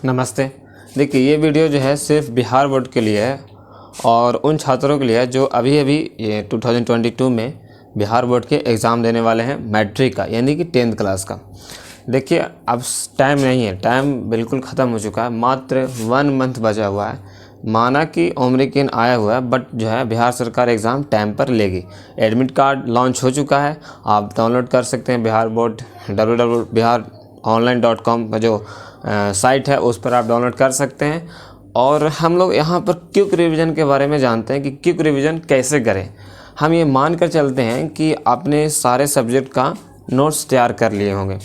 नमस्ते। देखिए ये वीडियो जो है सिर्फ बिहार बोर्ड के लिए है और उन छात्रों के लिए है जो अभी ये 2022 में बिहार बोर्ड के एग्ज़ाम देने वाले हैं मैट्रिक का, यानी कि 10th क्लास का। देखिए अब टाइम नहीं है, टाइम बिल्कुल ख़त्म हो चुका है, मात्र 1 मंथ बचा हुआ है। माना कि ओमरिकन आया हुआ है, बट जो है बिहार सरकार एग्ज़ाम टाइम पर लेगी। एडमिट कार्ड लॉन्च हो चुका है, आप डाउनलोड कर सकते हैं। बिहार बोर्ड www.biharonline.com का जो साइट है उस पर आप डाउनलोड कर सकते हैं। और हम लोग यहाँ पर क्विक रिवीजन के बारे में जानते हैं कि क्विक रिवीजन कैसे करें। हम ये मान कर चलते हैं कि आपने सारे सब्जेक्ट का नोट्स तैयार कर लिए होंगे।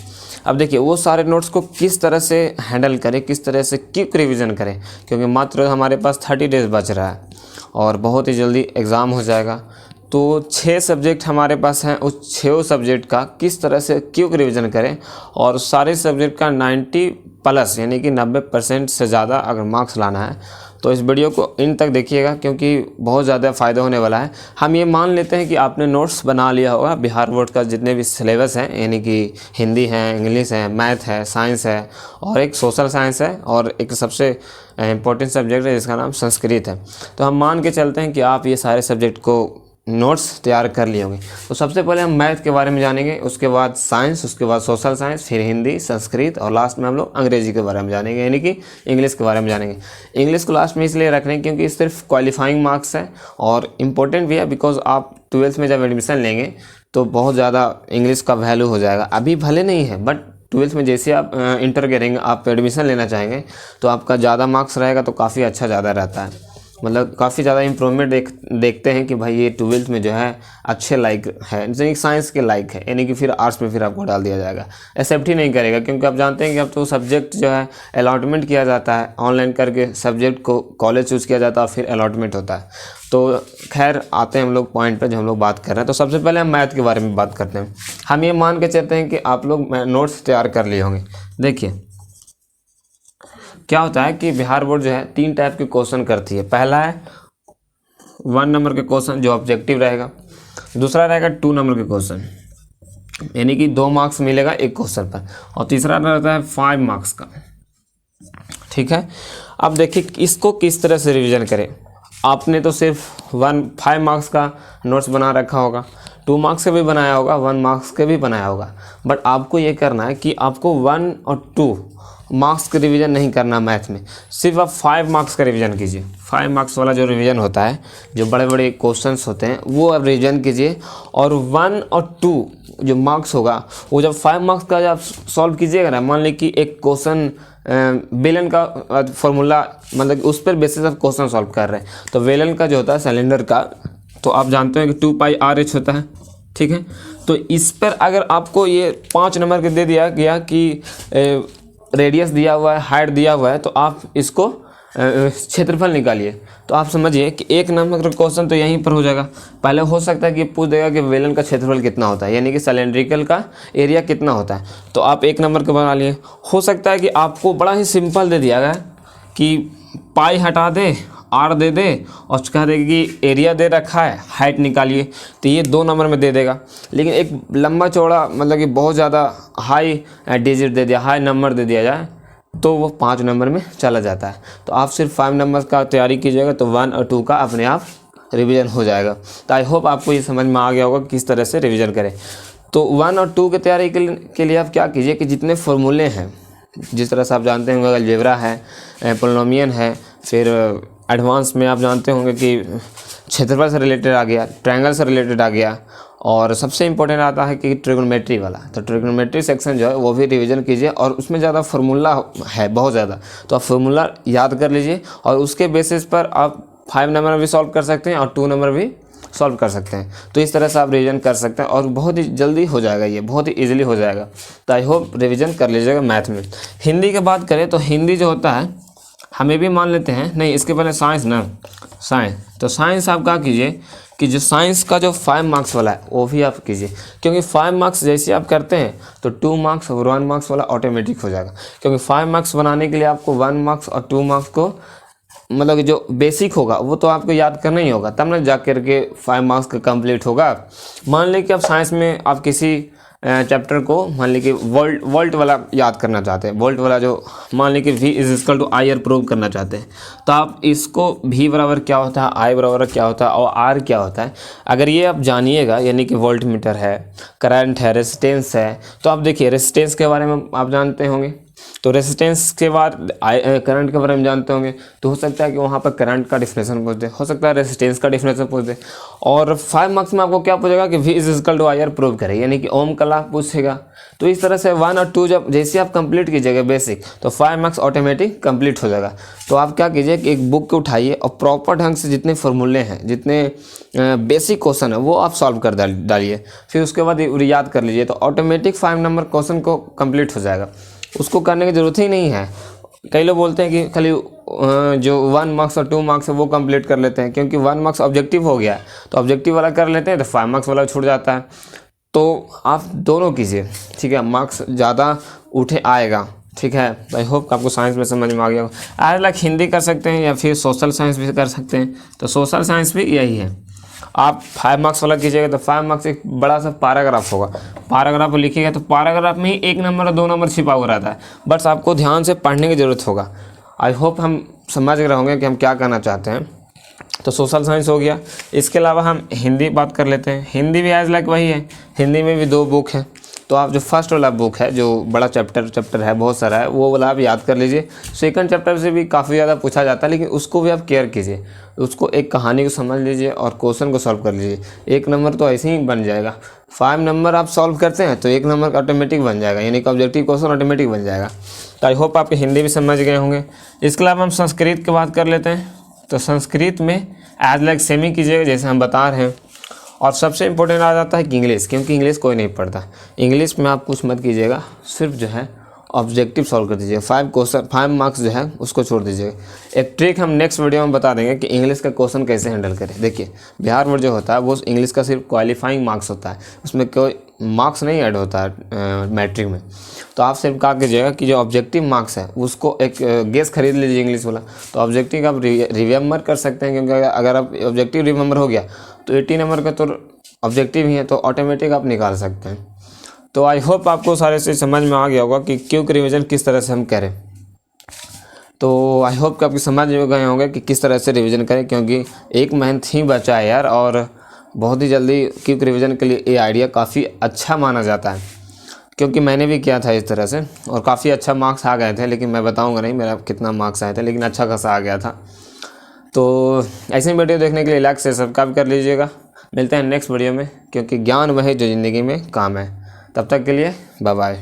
अब देखिए वो सारे नोट्स को किस तरह से हैंडल करें, किस तरह से क्विक रिवीजन करें, क्योंकि मात्र हमारे पास 30 डेज़ बच रहा है और बहुत ही जल्दी एग्ज़ाम हो जाएगा। तो 6 सब्जेक्ट हमारे पास हैं, उस 6 सब्जेक्ट का किस तरह से क्विक रिवीजन करें और सारे सब्जेक्ट का 90+ यानी कि 90% से ज़्यादा अगर मार्क्स लाना है तो इस वीडियो को इन तक देखिएगा, क्योंकि बहुत ज़्यादा फ़ायदा होने वाला है। हम ये मान लेते हैं कि आपने नोट्स बना लिया होगा बिहार बोर्ड का, जितने भी सिलेबस हैं, यानी कि हिंदी है, इंग्लिश है, मैथ है, साइंस है और एक सोशल साइंस है और एक सबसे इम्पोर्टेंट सब्जेक्ट है जिसका नाम संस्कृत है। तो हम मान के चलते हैं कि आप ये सारे सब्जेक्ट को नोट्स तैयार कर लिए होंगे। तो सबसे पहले हम मैथ के बारे में जानेंगे, उसके बाद साइंस, उसके बाद सोशल साइंस, फिर हिंदी, संस्कृत और लास्ट में हम लोग अंग्रेजी के बारे में जानेंगे, यानी कि इंग्लिश के बारे में जानेंगे। इंग्लिश को लास्ट में इसलिए रख रहे हैं क्योंकि सिर्फ क्वालिफाइंग मार्क्स है और इम्पोर्टेंट भी है, बिकॉज आप 12th में जब एडमिशन लेंगे तो बहुत ज़्यादा इंग्लिश का वैल्यू हो जाएगा। अभी भले नहीं है, बट 12th में जैसे आप इंटर करेंगे, आप एडमिशन लेना चाहेंगे तो आपका ज़्यादा मार्क्स रहेगा तो काफ़ी अच्छा ज़्यादा रहता है, मतलब काफ़ी ज़्यादा इम्प्रूवमेंट देखते हैं कि भाई ये 12th में जो है अच्छे लाइक है, जैसे साइंस के लाइक है, यानी कि फिर आर्ट्स में फिर आपको डाल दिया जाएगा, एक्सेप्ट ही नहीं करेगा। क्योंकि आप जानते हैं कि अब तो सब्जेक्ट जो है अलॉटमेंट किया जाता है, ऑनलाइन करके सब्जेक्ट को कॉलेज चूज़ किया जाता है और फिर अलॉटमेंट होता है। तो खैर आते हैं हम लोग पॉइंट पर जो हम लोग बात कर रहे हैं। तो सबसे पहले हम मैथ के बारे में बात करते हैं। हम ये मान के चलते हैं कि आप लोग नोट्स तैयार कर लिए होंगे। देखिए क्या होता है कि बिहार बोर्ड जो है 3 टाइप के क्वेश्चन करती है। पहला है 1 नंबर के क्वेश्चन जो ऑब्जेक्टिव रहेगा, दूसरा रहेगा 2 नंबर के क्वेश्चन, यानी कि 2 मार्क्स मिलेगा एक क्वेश्चन पर, और तीसरा रहता है 5 मार्क्स का। ठीक है, अब देखिए इसको किस तरह से रिवीजन करें। आपने तो सिर्फ 5 मार्क्स का नोट्स बना रखा होगा, 2 मार्क्स के भी बनाया होगा, 1 मार्क्स के भी बनाया होगा, बट आपको ये करना है कि आपको 1 और 2 मार्क्स का रिवीजन नहीं करना मैथ में, सिर्फ आप 5 मार्क्स का रिवीजन कीजिए। 5 मार्क्स वाला जो रिवीजन होता है, जो बड़े बड़े क्वेश्चंस होते हैं वो आप रिवीजन कीजिए। और 1 और 2 जो मार्क्स होगा वो जब 5 मार्क्स का जब आप सॉल्व कीजिएगा ना, मान लीजिए कि एक क्वेश्चन वेलन का फॉर्मूला, मतलब उस पर बेसिस ऑफ क्वेश्चन सॉल्व कर रहे हैं, तो वेलन का जो होता है सिलेंडर का, तो आप जानते हैं कि 2πr/h होता है। ठीक है, तो इस पर अगर आपको ये 5 नंबर के दे दिया गया कि रेडियस दिया हुआ है, हाइट दिया हुआ है, तो आप इसको क्षेत्रफल निकालिए, तो आप समझिए कि 1 नंबर का क्वेश्चन तो यहीं पर हो जाएगा। पहले हो सकता है कि पूछ देगा कि वेलन का क्षेत्रफल कितना होता है, यानी कि सिलेंड्रिकल का एरिया कितना होता है, तो आप 1 नंबर का बना लिए। हो सकता है कि आपको बड़ा ही सिंपल दे दिया गया कि पाई हटा दे, आर दे दे और कह देगा कि एरिया दे रखा है, हाइट निकालिए, तो ये 2 नंबर में दे देगा। लेकिन एक लंबा चौड़ा मतलब कि बहुत ज़्यादा हाई डिजिट दे दिया, हाई नंबर दे दिया जाए, तो वो 5 नंबर में चला जाता है। तो आप सिर्फ 5 नंबर का तैयारी कीजिएगा तो 1 और 2 का अपने आप रिवीजन हो जाएगा। तो आई होप आपको ये समझ में आ गया होगा किस तरह से रिवीजन करें। तो 1 और 2 की तैयारी के लिए आप क्या कीजिए कि जितने फॉर्मूले हैं, जिस तरह से आप जानते होंगे अलजेब्रा है, पोलिनोमियल है, फिर एडवांस में आप जानते होंगे कि क्षेत्रफल से रिलेटेड आ गया, ट्रायंगल से रिलेटेड आ गया, और सबसे इम्पोर्टेंट आता है कि ट्रिग्नोमेट्री वाला। तो ट्रिग्नोमेट्री सेक्शन जो है वो भी रिवीजन कीजिए, और उसमें ज़्यादा फार्मूला है, बहुत ज़्यादा, तो आप फार्मूला याद कर लीजिए और उसके बेसिस पर आप 5 नंबर भी सॉल्व कर सकते हैं और 2 नंबर भी सॉल्व कर सकते हैं। तो इस तरह से आप रिवीजन कर सकते हैं और बहुत ही जल्दी हो जाएगा, ये बहुत ही ईजिली हो जाएगा। तो आई होप रिवीजन कर लीजिएगा मैथ में। हिंदी की बात करें तो हिंदी जो होता है, हमें भी मान लेते हैं, नहीं इसके पहले साइंस ना, साइंस, तो साइंस आप क्या कीजिए कि जो साइंस का जो 5 मार्क्स वाला है वो भी आप कीजिए, क्योंकि 5 मार्क्स जैसे आप करते हैं तो 2 मार्क्स और 1 मार्क्स वाला ऑटोमेटिक हो जाएगा। क्योंकि 5 मार्क्स बनाने के लिए आपको 1 मार्क्स और 2 मार्क्स को, मतलब जो बेसिक होगा वो तो आपको याद करना ही होगा, तब ना जा कर के 5 मार्क्स का कंप्लीट होगा। मान लें कि आप साइंस में आप किसी चैप्टर को मान ली कि वोल्ट वाला याद करना चाहते हैं, वोल्ट वाला जो मान ली कि V is equal to I R prove करना चाहते हैं, तो आप इसको V बराबर क्या होता है, I बराबर क्या होता है और R क्या होता है, अगर ये आप जानिएगा, यानी कि वोल्ट मीटर है, करंट है, रेजिस्टेंस है, तो आप देखिए रेजिस्टेंस के बारे में आप जानते होंगे, तो रेजिस्टेंस के बाद करंट के बारे में जानते होंगे, तो हो सकता है कि वहाँ पर करंट का डिफिनेशन पूछ दे, हो सकता है रेजिस्टेंस का डिफिनेशन पूछ दे, और 5 मार्क्स में आपको क्या पूछेगा कि V is equal to I R prove करें, यानी कि ओम का लॉ पूछेगा। तो इस तरह से 1 और 2 जब जैसे आप कंप्लीट कीजिएगा बेसिक, तो 5 मार्क्स ऑटोमेटिक कंप्लीट हो जाएगा। तो आप क्या कीजिए कि एक बुक को उठाइए और प्रॉपर ढंग से जितने फॉर्मूले हैं, जितने बेसिक क्वेश्चन है वो आप सॉल्व कर डालिए, फिर उसके बाद याद कर लीजिए, तो ऑटोमेटिक 5 नंबर क्वेश्चन को कंप्लीट हो जाएगा, उसको करने की ज़रूरत ही नहीं है। कई लोग बोलते हैं कि खाली जो 1 मार्क्स और 2 मार्क्स है वो कंप्लीट कर लेते हैं, क्योंकि 1 मार्क्स ऑब्जेक्टिव हो गया है, तो ऑब्जेक्टिव वाला कर लेते हैं तो 5 मार्क्स वाला छूट जाता है। तो आप दोनों कीजिए, ठीक है, मार्क्स ज़्यादा उठे आएगा, ठीक है। आई होप आपको साइंस में समझ में आ गया होगा। आज लाइक हिंदी कर सकते हैं या फिर सोशल साइंस भी कर सकते हैं, तो सोशल साइंस भी यही है, आप 5 मार्क्स वाला कीजिएगा तो 5 मार्क्स एक बड़ा सा पैराग्राफ होगा, पैराग्राफ लिखिएगा तो पैराग्राफ में ही 1 नंबर और 2 नंबर छिपा हुआ रहता है, बस आपको ध्यान से पढ़ने की ज़रूरत होगा। आई होप हम समझ रहे होंगे कि हम क्या करना चाहते हैं। तो सोशल साइंस हो गया, इसके अलावा हम हिंदी बात कर लेते हैं। हिंदी भी एज लाइक वही है, हिंदी में भी 2 बुक है, तो आप जो फर्स्ट वाला बुक है जो बड़ा चैप्टर है, बहुत सारा है, वो वाला आप याद कर लीजिए। सेकंड चैप्टर से भी काफ़ी ज़्यादा पूछा जाता है, लेकिन उसको भी आप केयर कीजिए, उसको एक कहानी को समझ लीजिए और क्वेश्चन को सॉल्व कर लीजिए। 1 नंबर तो ऐसे ही बन जाएगा, 5 नंबर आप सॉल्व करते हैं तो 1 नंबर का ऑटोमेटिक बन जाएगा, यानी कि ऑब्जेक्टिव क्वेश्चन ऑटोमेटिक बन जाएगा। तो आई होप आपके हिंदी भी समझ गए होंगे। इसके अलावा हम संस्कृत की बात कर लेते हैं। तो संस्कृत में एज लाइक सेमी कीजिएगा जैसे हम बता रहे हैं, और सबसे इम्पोर्टेंट आ जाता है कि इंग्लिश, क्योंकि इंग्लिश कोई नहीं पढ़ता, इंग्लिश में आप कुछ मत कीजिएगा, सिर्फ जो है ऑब्जेक्टिव सॉल्व कर दीजिए। 5 मार्क्स जो है उसको छोड़ दीजिएगा। एक ट्रिक हम नेक्स्ट वीडियो में बता देंगे कि इंग्लिश का क्वेश्चन कैसे हैंडल करें। देखिए बिहार बोर्ड जो होता है वो इंग्लिश का सिर्फ क्वालिफाइंग मार्क्स होता है, उसमें कोई मार्क्स नहीं ऐड होता है मैट्रिक में। तो आप सिर्फ क्या कीजिएगा कि जो ऑब्जेक्टिव मार्क्स है उसको एक गेस खरीद लीजिए इंग्लिश वाला, तो ऑब्जेक्टिव आप रिमेंबर कर सकते हैं, क्योंकि अगर आप ऑब्जेक्टिव रिमेंबर हो गया तो 80 नंबर का तो ऑब्जेक्टिव ही है, तो ऑटोमेटिक आप निकाल सकते हैं। तो आई होप आपको सारे से समझ में आ गया होगा कि क्विक रिवीजन किस तरह से हम करें। तो आई होप कि आपकी समझ में गए होंगे कि किस तरह से रिवीजन करें, क्योंकि 1 मंथ ही बचा है यार, और बहुत ही जल्दी क्विक रिवीजन के लिए ये आइडिया काफ़ी अच्छा माना जाता है, क्योंकि मैंने भी किया था इस तरह से और काफ़ी अच्छा मार्क्स आ गए थे, लेकिन मैं बताऊंगा नहीं मेरा कितना मार्क्स आए थे, लेकिन अच्छा खासा आ गया था। तो ऐसे वीडियो देखने के लिए लाइक से सब्सक्राइब कर लीजिएगा। मिलते हैं नेक्स्ट वीडियो में, क्योंकि ज्ञान वह है जो ज़िंदगी में काम है। तब तक के लिए बाय बाय।